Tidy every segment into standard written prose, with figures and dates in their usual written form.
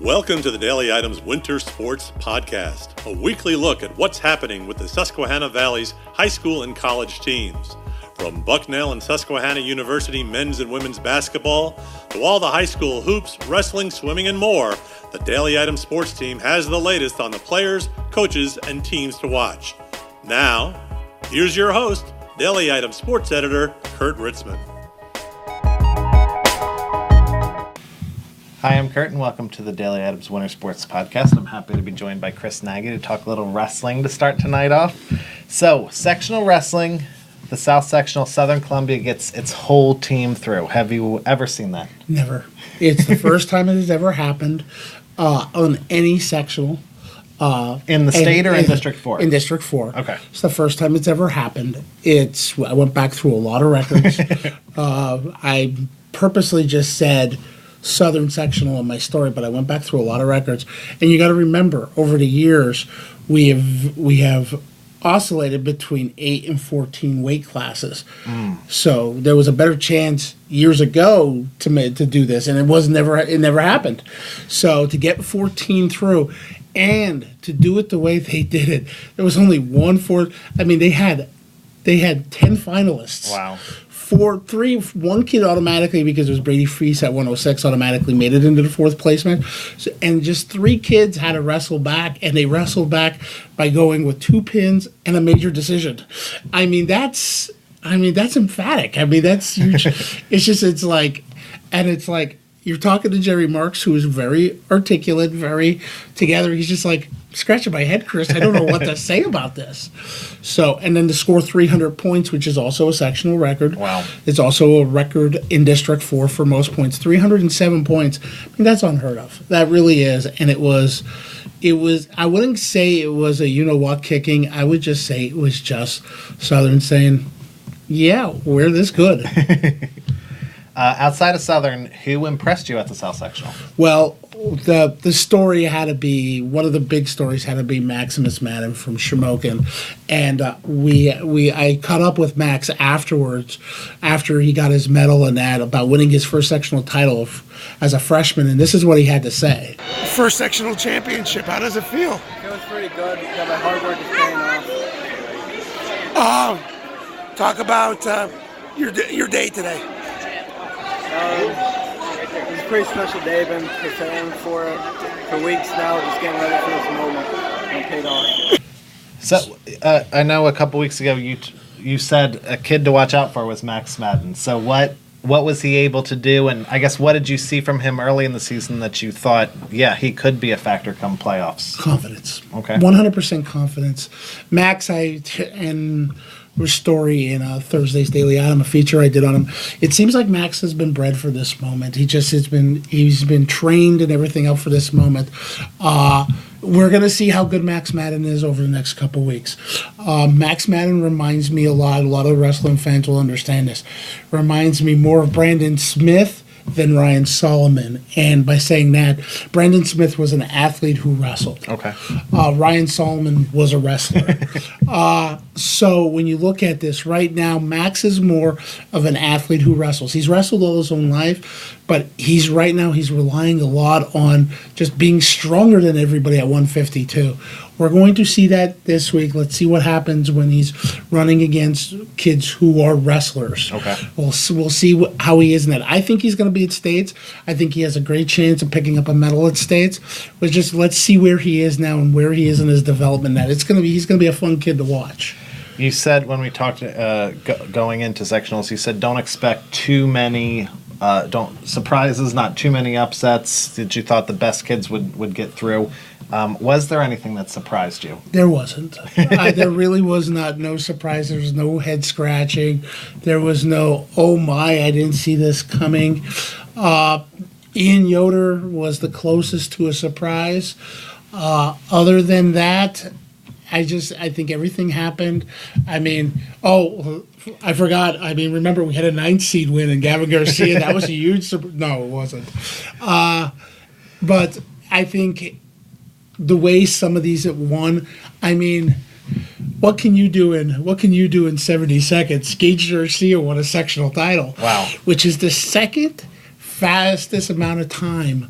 Welcome to the Daily Items Winter Sports Podcast, a weekly look at what's happening with the Susquehanna Valley's high school and college teams. From Bucknell and Susquehanna University men's and women's basketball to all the high school hoops, wrestling, swimming, and more, the Daily Items Sports Team has the latest on the players, coaches, and teams to watch. Now, here's your host, Daily Items Sports Editor, Kurt Ritzman. Hi, I'm Kurt, and welcome to the Daily Items Winter Sports Podcast. I'm happy to be joined by Chris Nagy to talk a little wrestling to start tonight off. So, sectional wrestling, the South Sectional, Southern Columbia gets its whole team through. Have you ever seen that? Never. It's the first time it has ever happened on any sectional. In the state or in District 4? In District 4. Okay. It's the first time it's ever happened. I went back through a lot of records. I purposely just said Southern Sectional in my story, but I went back through a lot of records. And you got to remember, over the years, we have oscillated between 8 and 14 weight classes. So there was a better chance years ago to do this, and it never happened. So to get 14 through and to do it the way they did it, there was only they had 10 finalists. Wow. One kid automatically, because it was Brady Freese at 106, automatically made it into the fourth placement. So, and just 3 kids had to wrestle back, and they wrestled back by going with 2 pins and a major decision. That's emphatic. That's huge. It's like you're talking to Jerry Marks, who is very articulate, very together. He's just like, scratching my head, Chris. I don't know what to say about this. So, and then to score 300 points, which is also a sectional record. Wow. It's also a record in District 4 for most points. 307 points. That's unheard of. That really is. And it was, I wouldn't say it was a you-know-what kicking. I would just say it was just Southern saying, yeah, we're this good. Outside of Southern, who impressed you at the South Sectional? Well, the story had to be, one of the big stories had to be Maximus Madden from Shamokin. And I caught up with Max afterwards, after he got his medal and that, about winning his first sectional title as a freshman, and this is what he had to say. First sectional championship, how does it feel? It feels pretty good. My hard work is paying off. Talk about your day today. It was a pretty special day. I've been preparing for it for weeks now, just getting ready for this moment, and it paid off. So, I know a couple weeks ago you said a kid to watch out for was Max Madden. So what was he able to do? And I guess what did you see from him early in the season that you thought, yeah, he could be a factor come playoffs? Confidence. Okay. 100% confidence. Max, and story in Thursday's Daily Item, a feature I did on him. It seems like Max has been bred for this moment. He's been trained and everything else for this moment. We're going to see how good Max Madden is over the next couple weeks. Max Madden reminds me a lot of wrestling fans will understand this, reminds me more of Brandon Smith than Ryan Solomon. And by saying that, Brandon Smith was an athlete who wrestled. Okay. Ryan Solomon was a wrestler. So when you look at this right now, Max is more of an athlete who wrestles. He's wrestled all his own life, but he's relying a lot on just being stronger than everybody at 152. We're going to see that this week. Let's see what happens when he's running against kids who are wrestlers. Okay. We'll see how he is in that. I think he's going to be at States. I think he has a great chance of picking up a medal at States. But just let's see where he is now and where he is in his development. He's going to be a fun kid to watch. You said when we talked going into sectionals, you said don't expect too many surprises, not too many upsets. That you thought the best kids would get through. Was there anything that surprised you? There wasn't. There really was no surprise. There was no head scratching. There was no, oh my, I didn't see this coming. Ian Yoder was the closest to a surprise. Other than that, I think everything happened. I forgot. Remember we had a 9th seed win in Gavin Garcia. That was a huge surprise. No, it wasn't. But I think the way some of these have won, what can you do in 70 seconds? Gage Garcia won a sectional title. Wow. Which is the second fastest amount of time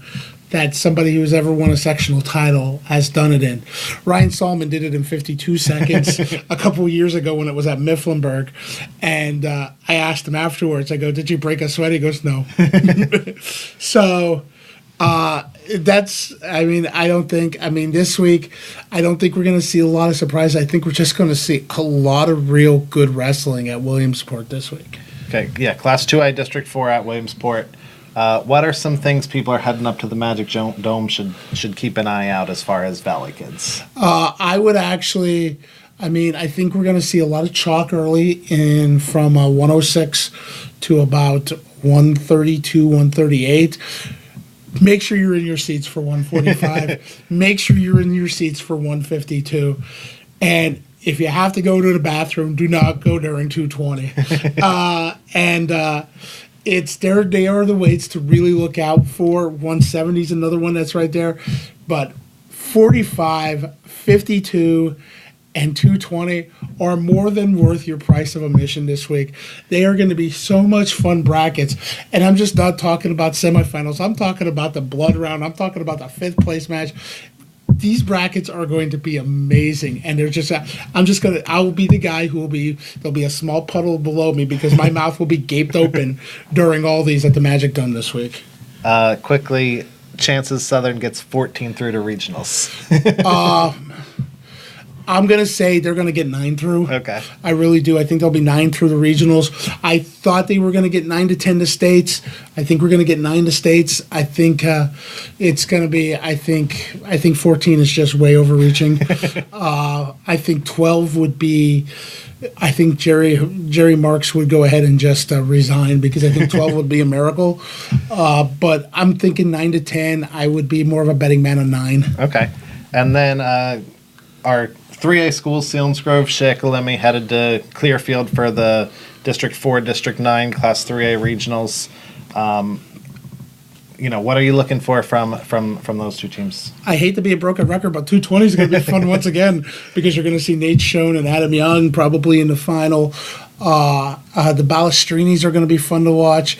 that somebody who's ever won a sectional title has done it in. Ryan Solomon did it in 52 seconds a couple of years ago when it was at Mifflinburg. And I asked him afterwards, I go, did you break a sweat? He goes, no. So this week, I don't think we're going to see a lot of surprises. I think we're just going to see a lot of real good wrestling at Williamsport this week. Okay, yeah, Class 2A District 4 at Williamsport. What are some things people are heading up to the Magic Dome should keep an eye out as far as Valley kids? I would actually, I think we're going to see a lot of chalk early in from 106 to about 132, 138. Make sure you're in your seats for 145. Make sure you're in your seats for 152. And if you have to go to the bathroom, do not go during 220. They are the weights to really look out for. 170 is another one that's right there. But 45, 52, and 220 are more than worth your price of admission this week. They are going to be so much fun brackets. And I'm just not talking about semifinals. I'm talking about the blood round. I'm talking about the 5th place match. These brackets are going to be amazing, and I will be the guy there'll be a small puddle below me because my mouth will be gaped open during all these at the Magic Dome this week. Quickly, chances Southern gets 14 through to regionals. I'm going to say they're going to get 9 through. Okay. I really do. I think they'll be 9 through the regionals. I thought they were going to get 9 to 10 to states. I think we're going to get 9 to states. I think it's going to be, I think 14 is just way overreaching. I think 12 would be, I think Jerry Marks would go ahead and just resign because I think 12 would be a miracle. But I'm thinking 9 to 10. I would be more of a betting man on 9. Okay. And then our 3A schools, Selinsgrove, Shakalemi, headed to Clearfield for the District 4, District 9, Class 3A regionals. What are you looking for from those two teams? I hate to be a broken record, but 220 is going to be fun once again because you're going to see Nate Schoen and Adam Young probably in the final. The Balestrinis are going to be fun to watch.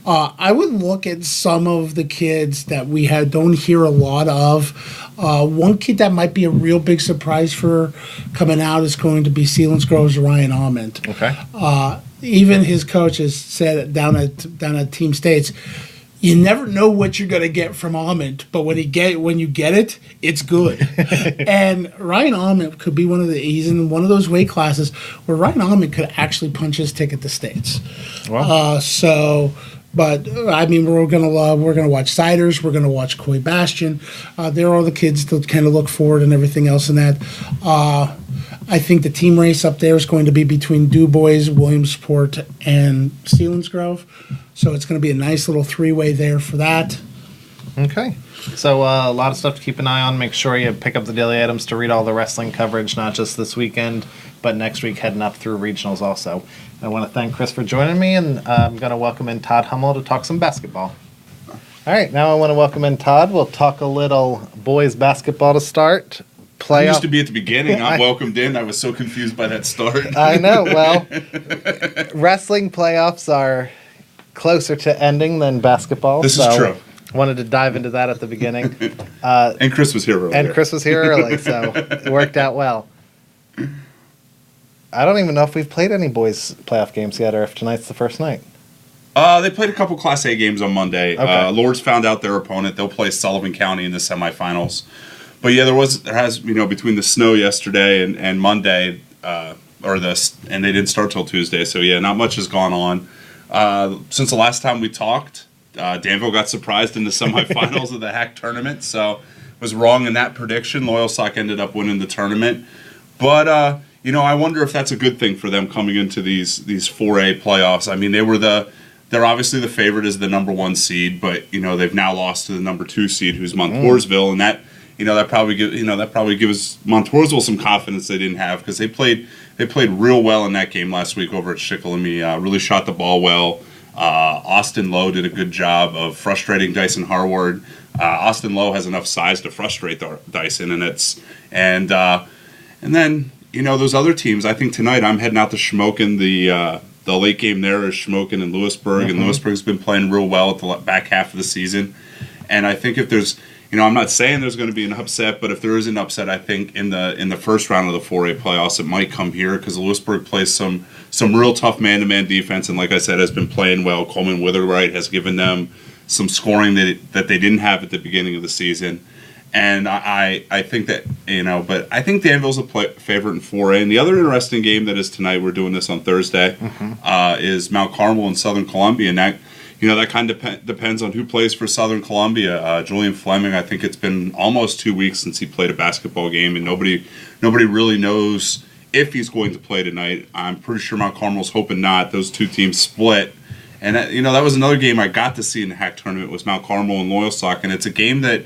I would look at some of the kids that we don't hear a lot of. One kid that might be a real big surprise for coming out is going to be Selinsgrove's Ryan Ament. Okay. Even his coach has said down at Team States, you never know what you're going to get from Ament, but when you get it, it's good. And Ryan Ament could be he's in one of those weight classes where Ryan Ament could actually punch his ticket to States. Wow. But we're gonna watch Siders. We're gonna watch Coy Bastion. They're all the kids to kind of look forward and everything else in that. I think the team race up there is going to be between DuBois, Williamsport, and Selinsgrove. So it's going to be a nice little 3-way there for that. Okay. So a lot of stuff to keep an eye on. Make sure you pick up the Daily Items to read all the wrestling coverage, not just this weekend, but next week heading up through regionals also. I want to thank Chris for joining me, and I'm going to welcome in Todd Hummel to talk some basketball. All right, now I want to welcome in Todd. We'll talk a little boys basketball to start. I used to be at the beginning. I'm welcomed in. I was so confused by that start. I know. Well, wrestling playoffs are closer to ending than basketball. This is true. Wanted to dive into that at the beginning. And Chris was here earlier. So it worked out well. I don't even know if we've played any boys' playoff games yet or if tonight's the first night. They played a couple Class A games on Monday. Okay. Lords found out their opponent. They'll play Sullivan County in the semifinals. But yeah, there has between the snow yesterday and Monday, and they didn't start till Tuesday. So yeah, not much has gone on since the last time we talked. Danville got surprised in the semifinals of the HAC tournament, so was wrong in that prediction. Loyalsock ended up winning the tournament, but I wonder if that's a good thing for them coming into these 4A playoffs. I mean, they're obviously the favorite as the number 1 seed, but they've now lost to the number 2 seed, who's Montoursville, and that. That probably gives Montoursville some confidence they didn't have because they played real well in that game last week over at Shikellamy. Really shot the ball well. Austin Lowe did a good job of frustrating Dyson Harward. Austin Lowe has enough size to frustrate Dyson, and then those other teams. I think tonight I'm heading out to Shamokin. The late game there is Shamokin and Lewisburg, and Lewisburg's been playing real well at the back half of the season. And I think if there's, I'm not saying there's going to be an upset, but if there is an upset, I think in the first round of the 4A playoffs, it might come here because Lewisburg plays some real tough man-to-man defense, and like I said, has been playing well. Coleman Witherwright has given them some scoring that they didn't have at the beginning of the season. And I think that, but I think Danville's a favorite in 4A. And the other interesting game that is tonight, we're doing this on Thursday, is Mount Carmel and Southern Columbia. And that, that kind of depends on who plays for Southern Columbia. Julian Fleming, I think it's been almost 2 weeks since he played a basketball game, and nobody really knows if he's going to play tonight. I'm pretty sure Mount Carmel's hoping not. Those two teams split. And, that was another game I got to see in the HAC tournament was Mount Carmel and Loyalsock. And it's a game that,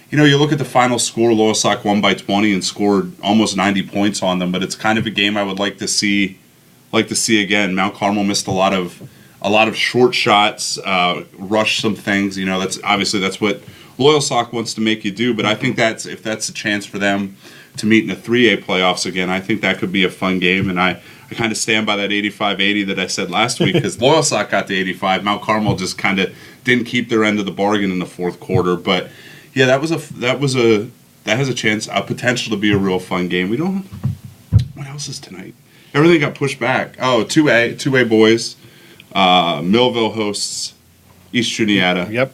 you look at the final score, Loyalsock won by 20 and scored almost 90 points on them, but it's kind of a game I would like to see again. Mount Carmel missed a lot of short shots, rushed some things. That's what Loyalsock wants to make you do, but I think if that's a chance for them to meet in the 3A playoffs again, I think that could be a fun game, and I kind of stand by that 85-80 that I said last week because Loyalsock got the 85. Mount Carmel just kind of didn't keep their end of the bargain in the fourth quarter, but yeah, that has a chance, a potential to be a real fun game. What else is tonight? Everything got pushed back. Oh, 2A boys. Millville hosts East Juniata. Yep.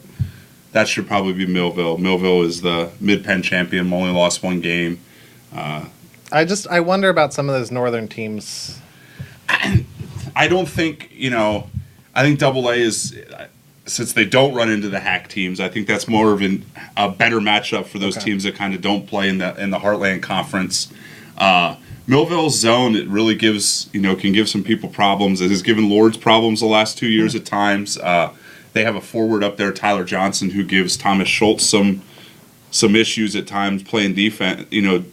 That should probably be Millville. Millville is the Mid-Penn champion, only lost one game. I wonder about some of those northern teams. I don't think, I think AA is, since they don't run into the HAC teams, I think that's more of a better matchup for those teams that kind of don't play in the Heartland Conference. Millville's zone, it really gives, can give some people problems. It has given Lords problems the last 2 years at times. They have a forward up there, Tyler Johnson, who gives Thomas Schultz some issues at times playing defense.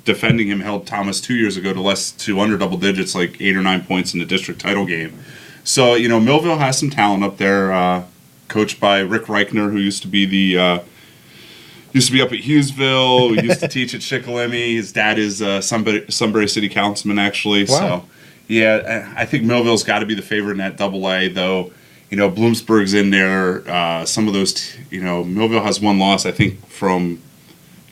Defending him held Thomas 2 years ago to under double digits, like 8 or 9 points in the district title game. So, Millville has some talent up there, coached by Rick Reichner, who used to be up at Hughesville, used to teach at Shikellamy. His dad is Sunbury City Councilman, actually. Wow. So, yeah, I think Millville's got to be the favorite in that AA, though. Bloomsburg's in there. Some of those, Millville has one loss, I think, from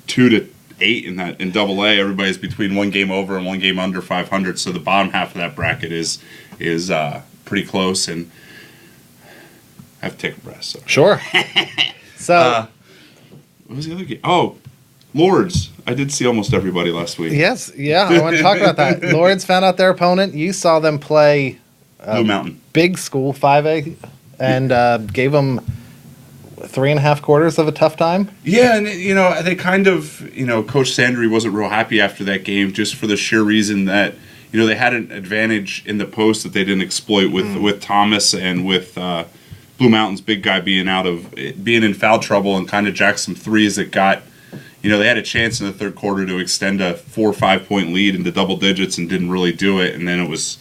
2 to 8 in AA. Everybody's between one game over and one game under 500. So the bottom half of that bracket is pretty close. And I have to take a breath. So. Sure. So, what was the other game? Oh, Lords. I did see almost everybody last week. yes, yeah, I want to talk about that. Lords found out their opponent. You saw them play Blue Mountain. Big school, 5A, and gave them 3.5 quarters of a tough time. Yeah, and they kind of, Coach Sandry wasn't real happy after that game just for the sheer reason that, they had an advantage in the post that they didn't exploit with Thomas and with Blue Mountain's big guy being in foul trouble and kind of jacked some threes that got, they had a chance in the third quarter to extend a 4 or 5 point lead into double digits and didn't really do it, and then it was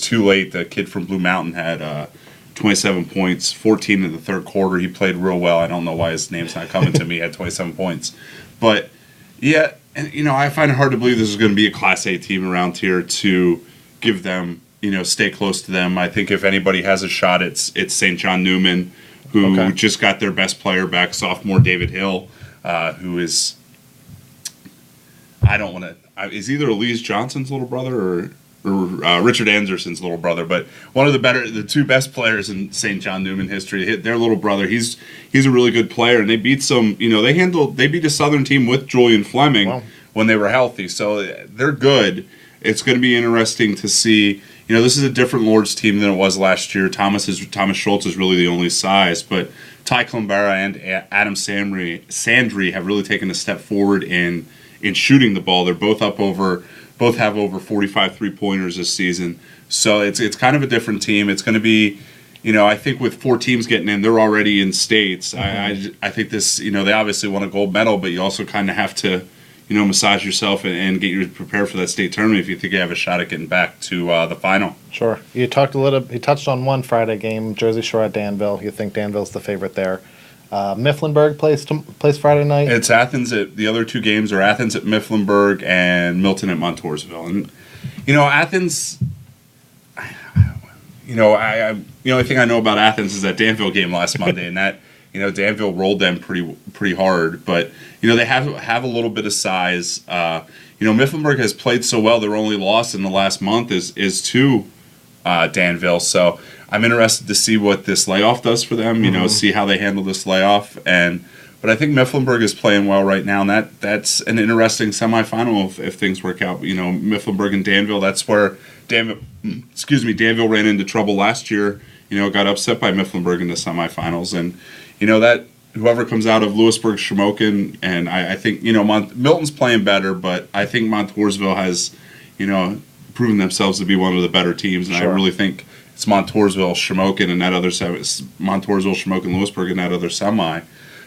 too late. The kid from Blue Mountain had 27 points, 14 in the third quarter. He played real well. I don't know why his name's not coming to me. He had 27 points. But, yeah, and I find it hard to believe this is going to be a Class A team around here to give them, stay close to them. I think if anybody has a shot, it's St. John Newman, who just got their best player back, sophomore David Hill, who is, is either Elise Johnson's little brother or Richard Anderson's little brother, but one of the two best players in St. John Newman history. Their little brother, he's a really good player, and they beat they beat a Southern team with Julian Fleming when they were healthy, so they're good. It's going to be interesting to see. This is a different Lords team than it was last year. Thomas Schultz is really the only size, but Ty Clumbara and Adam Sandry have really taken a step forward in shooting the ball. They're both have over 45 three-pointers this season. So it's kind of a different team. It's going to be, I think with 4 teams getting in, they're already in states. Mm-hmm. I think this, they obviously want a gold medal, but you also kind of have to, massage yourself and get you prepared for that state tournament if you think you have a shot at getting back to the final. Sure. You touched on one Friday game, Jersey Shore at Danville. You think Danville's the favorite there. Mifflinburg plays Friday night. It's Athens. The other 2 games are Athens at Mifflinburg and Milton at Montoursville. And Athens. The only thing I know about Athens is that Danville game last Monday, and that Danville rolled them pretty hard, but they have a little bit of size. Mifflinburg has played so well; their only loss in the last month is to Danville. So I'm interested to see what this layoff does for them. See how they handle this layoff. But I think Mifflinburg is playing well right now, and that's an interesting semifinal if things work out. Mifflinburg and Danville. That's where Danville ran into trouble last year. Got upset by Mifflinburg in the semifinals, and that whoever comes out of Lewisburg, Shamokin, and I think Milton's playing better, but I think Montoursville has proven themselves to be one of the better teams, and I really think it's Montoursville, Shamokin, and that other Montoursville, Shamokin, Lewisburg, and that other semi.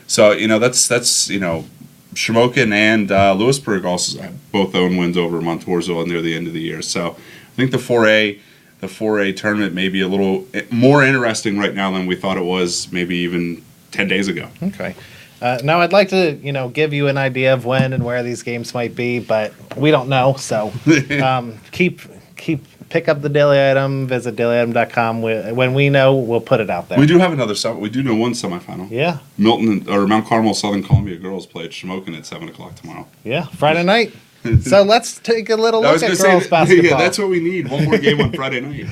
So that's Shamokin and Lewisburg also both own wins over Montoursville near the end of the year. So I think the 4A tournament may be a little more interesting right now than we thought it was maybe even 10 days ago. Okay. Now I'd like to give you an idea of when and where these games might be, but we don't know. So pick up the Daily Item, visit dailyitem.com. When we know, we'll put it out there. We do have we do know one semifinal. Yeah. Mount Carmel Southern Columbia girls play at Shamokin at 7 o'clock tomorrow. Yeah, Friday night. So let's take a little look at girls basketball. Yeah, that's what we need. One more game on Friday night.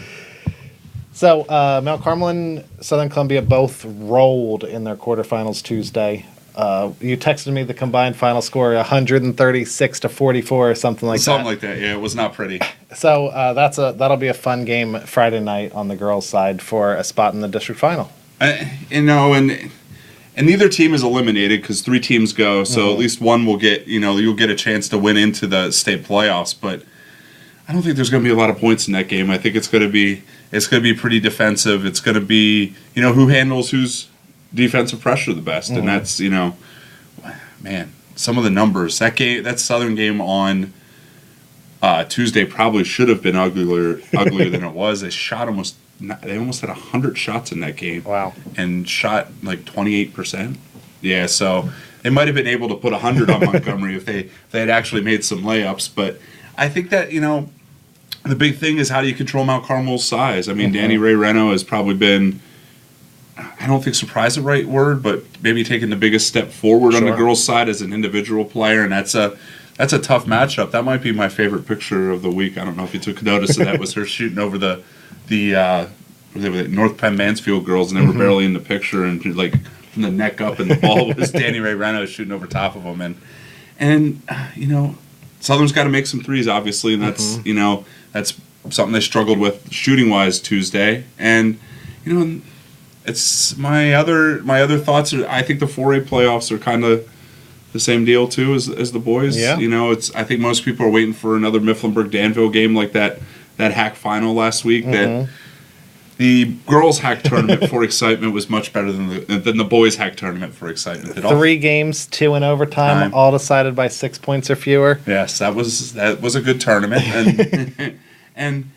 So Mount Carmel and Southern Columbia both rolled in their quarterfinals Tuesday. You texted me the combined final score 136-44 or something like that. Something like that. Yeah, it was not pretty. So that'll be a fun game Friday night on the girls' side for a spot in the district final. And neither team is eliminated because 3 teams go, so at least one will get you'll get a chance to win into the state playoffs. But I don't think there's going to be a lot of points in that game. I think it's going to be pretty defensive. It's going to be who handles whose defensive pressure the best, and that's man, some of the numbers that Southern game on Tuesday probably should have been uglier than it was. They almost had 100 shots in that game. Wow. And shot like 28%. Yeah, so they might have been able to put 100 on Montgomery if they had actually made some layups. But I think that the big thing is how do you control Mount Carmel's size? I mean, Danny Ray Reno has probably been, I don't think surprise the right word, but maybe taking the biggest step forward on the girls' side as an individual player, and that's a tough matchup. That might be my favorite picture of the week. I don't know if you took notice of that. Was her shooting over the North Penn Mansfield girls, and they were barely in the picture, and like from the neck up, and the ball was Danny Ray Reno shooting over top of them, and Southern's got to make some threes, obviously, and that's that's something they struggled with shooting wise Tuesday, and it's my other thoughts are I think the 4A playoffs are kind of the same deal too as the boys. Yeah. I think most people are waiting for another Mifflinburg Danville game like that hack final last week. That the girls hack tournament for excitement was much better than the boys hack tournament for excitement. 3 games, 2 in overtime, all decided by 6 points or fewer. Yes, that was a good tournament, and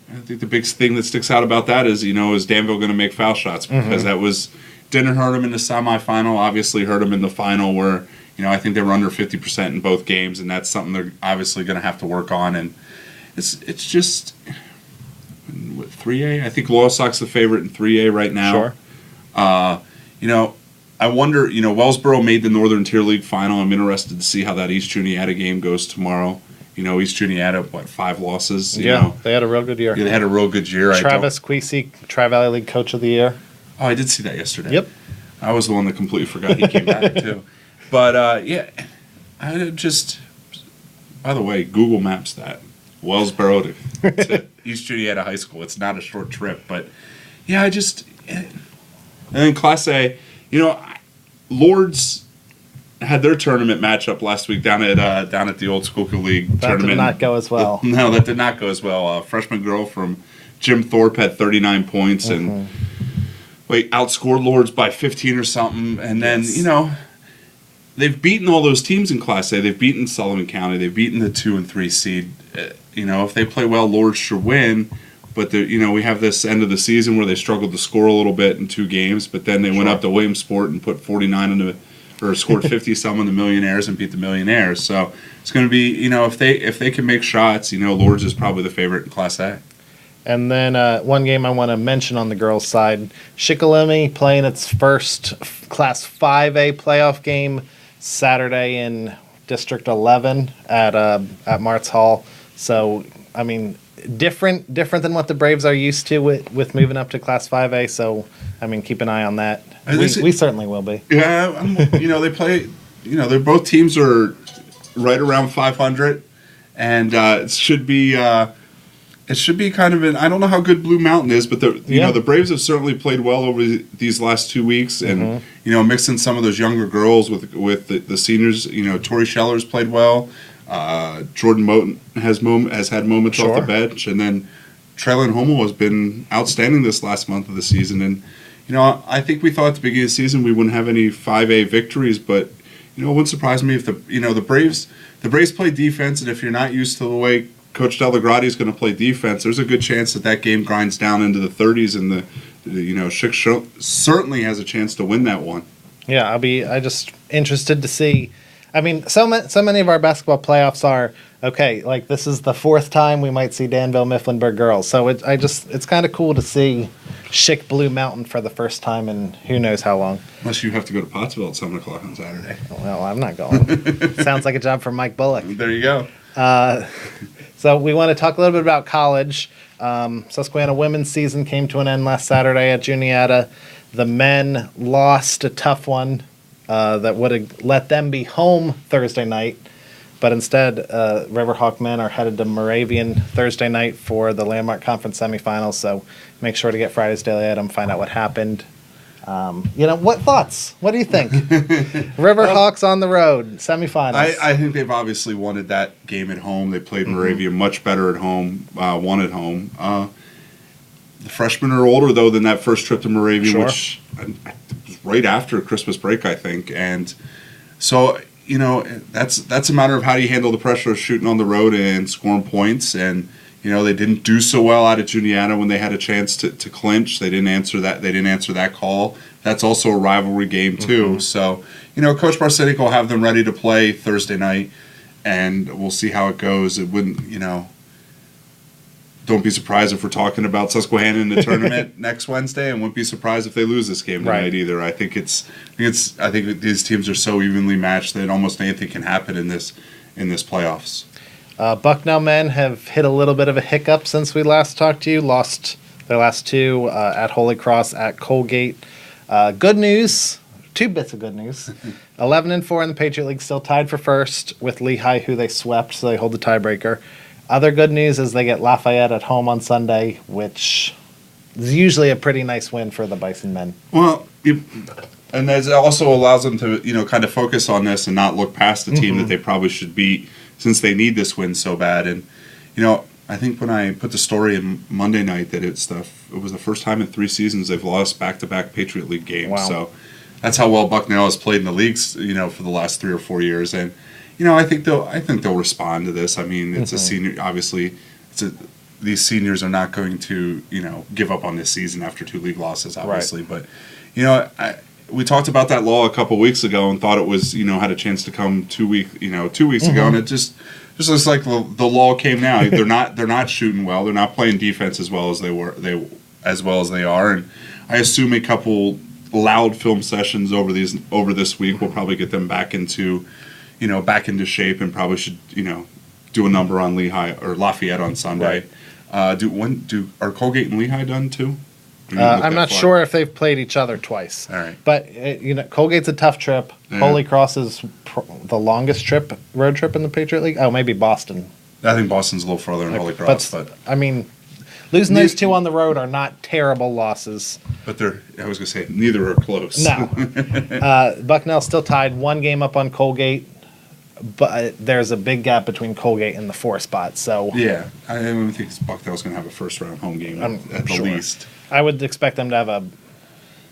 I think the big thing that sticks out about that is is Danville going to make foul shots, because that didn't hurt them in the semifinal, obviously hurt them in the final where I think they were under 50% in both games, and that's something they're obviously going to have to work on. And it's just 3A. I think Loyalsock's the favorite in 3A right now. Sure. I wonder. Wellsboro made the Northern Tier League final. I'm interested to see how that East Juniata game goes tomorrow. East Juniata, 5 losses? They had a real good year. Yeah, they had a real good year. Travis Queasy, Tri-Valley League Coach of the Year. Oh, I did see that yesterday. Yep. I was the one that completely forgot he came back, too. But, I just, by the way, Google Maps that. Wellsboro to East Juniata High School. It's not a short trip. But, and then Class A, Lords had their tournament matchup last week down at the old Schuylkill League tournament. That did not go as well. No, that did not go as well. A freshman girl from Jim Thorpe had 39 points and outscored Lords by 15 or something. And then, they've beaten all those teams in Class A. They've beaten Sullivan County. They've beaten the 2 and 3 seed. If they play well, Lords should win. But we have this end of the season where they struggled to score a little bit in 2 games. But then they went up to Williamsport and put 49 or scored 50-some on the Millionaires and beat the Millionaires. So it's going to be, if they can make shots, Lords is probably the favorite in Class A. And then one game I want to mention on the girls' side, Shikellamy playing its first Class 5A playoff game Saturday in District 11 at Martz Hall. So, I mean, different than what the Braves are used to with moving up to Class 5A. So, I mean, keep an eye on that. We certainly will be. Yeah, they play. They're both teams are right around 500, and it should be kind of an. I don't know how good Blue Mountain is, but the Braves have certainly played well over these last 2 weeks, and mixing some of those younger girls with the seniors. Tori Scheller's played well. Jordan Moten has had moments off the bench, and then Traylon Hummel has been outstanding this last month of the season. And I think we thought at the beginning of the season we wouldn't have any 5A victories, but it wouldn't surprise me if the Braves play defense, and if you're not used to the way Coach Delagrati is going to play defense, there's a good chance that game grinds down into the 30s, and Schick certainly has a chance to win that one. Yeah, I just interested to see. I mean, so many of our basketball playoffs are okay. Like, this is the fourth time we might see Danville Mifflinburg girls, so it's kind of cool to see Schick Blue Mountain for the first time in who knows how long. Unless you have to go to Pottsville at 7:00 on Saturday. Well, I'm not going. Sounds like a job for Mike Bullock. There you go. So we want to talk a little bit about college. Susquehanna women's season came to an end last Saturday at Juniata. The men lost a tough one that would have let them be home Thursday night. But instead, Riverhawk men are headed to Moravian Thursday night for the Landmark Conference semifinals. So make sure to get Friday's Daily Item, find out what happened. What thoughts? What do you think? Riverhawks on the road, semifinals. I think they've obviously wanted that game at home. They played Moravian much better at home, won at home. The freshmen are older, though, than that first trip to Moravian, which was right after Christmas break, I think. And so, that's a matter of how you handle the pressure of shooting on the road and scoring points. And they didn't do so well out at Juniata when they had a chance to clinch. They didn't answer that call. That's also a rivalry game too. So, Coach Barsetic will have them ready to play Thursday night, and we'll see how it goes. It wouldn't, don't be surprised if we're talking about Susquehanna in the tournament next Wednesday, and wouldn't be surprised if they lose this game tonight either. I think these teams are so evenly matched that almost anything can happen in this playoffs. Bucknell men have hit a little bit of a hiccup since we last talked to you. Lost their last two at Holy Cross, at Colgate. Good news, two bits of good news. 11-4 in the Patriot League, still tied for first with Lehigh, who they swept, so they hold the tiebreaker. Other good news is they get Lafayette at home on Sunday, which is usually a pretty nice win for the Bison men. Well, and that also allows them to kind of focus on this and not look past the team that they probably should beat, since they need this win so bad. And I think when I put the story in Monday night that it was the first time in 3 seasons they've lost back-to-back Patriot League games. Wow. So that's how well Bucknell has played in the leagues, for the last 3 or 4 years. And I think they'll respond to this. I mean, it's a senior. Obviously, these seniors are not going to give up on this season after 2 league losses. Obviously, but we talked about that law a couple weeks ago and thought it was had a chance to come 2 weeks ago, and it just looks like the law came now. They're not shooting well. They're not playing defense as well as they are, and I assume a couple loud film sessions over this week will probably get them back into shape, and probably should do a number on Lehigh or Lafayette on Sunday. Right. Are Colgate and Lehigh done too? I'm not sure if they've played each other twice. All right. But, Colgate's a tough trip. Yeah. Holy Cross is the longest road trip in the Patriot League. Oh, maybe Boston. I think Boston's a little further than Holy Cross. But I mean, losing those two on the road are not terrible losses. But I was going to say, neither are close. No. Bucknell's still tied 1 game up on Colgate, but there's a big gap between Colgate and the 4 spot. So yeah, I don't think Bucknell's going to have a first-round home game at the least. I would expect them to have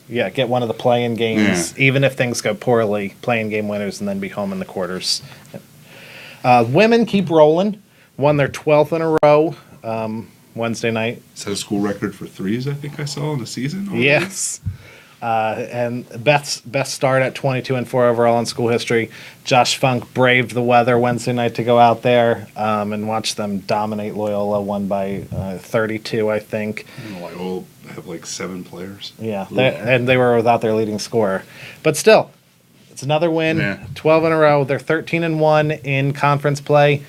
get one of the play-in games, even if things go poorly, play-in game winners, and then be home in the quarters. Women keep rolling. Won their 12th in a row Wednesday night. Is that a school record for threes, I think I saw in the season? Yes. And Beth's best start at 22-4 overall in school history. Josh Funk braved the weather Wednesday night to go out there and watch them dominate Loyola. Won by 32, I think. Loyola have like 7 players. Yeah, and they were without their leading scorer. But still, it's another win. Yeah. 12 in a row. They're 13-1 in conference play.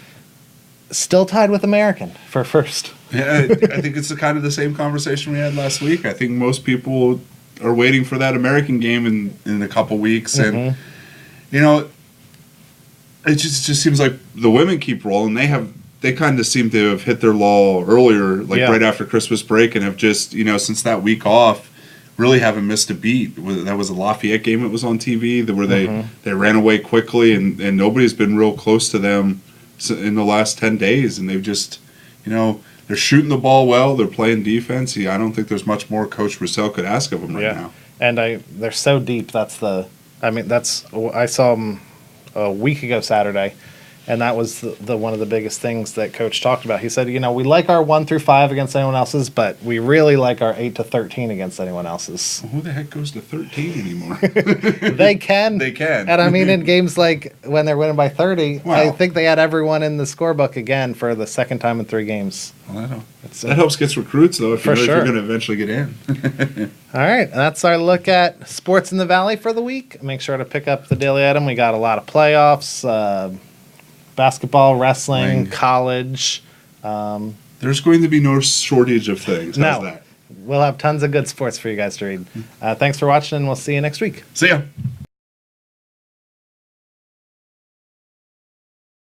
Still tied with American for first. Yeah, I think it's kind of the same conversation we had last week. I think most people are waiting for that American game in a couple weeks, and you know, it just seems like the women keep rolling. They kind of seem to have hit their lull earlier, right after Christmas break, and have just, you know, since that week off, really haven't missed a beat. That was a Lafayette game that was on TV where they ran away quickly, and nobody's been real close to them in the last 10 days, and they've just, you know, they're shooting the ball well. They're playing defense. I don't think there's much more Coach Russell could ask of them right now. And they're so deep. I saw them a week ago Saturday, and that was the one of the biggest things that Coach talked about. He said, you know, we like our 1-5 against anyone else's, but we really like our 8-13 against anyone else's. Well, who the heck goes to 13 anymore? They can. They can. And I mean, in games like when they're winning by 30, I think they had everyone in the scorebook again for the second time in 3 games. Well, that helps get recruits, though, if you're going to eventually get in. All right. And that's our look at sports in the Valley for the week. Make sure to pick up the Daily Item. We got a lot of playoffs, basketball, wrestling, college. There's going to be no shortage of things. How's that? We'll have tons of good sports for you guys to read. Thanks for watching, and we'll see you next week. See ya.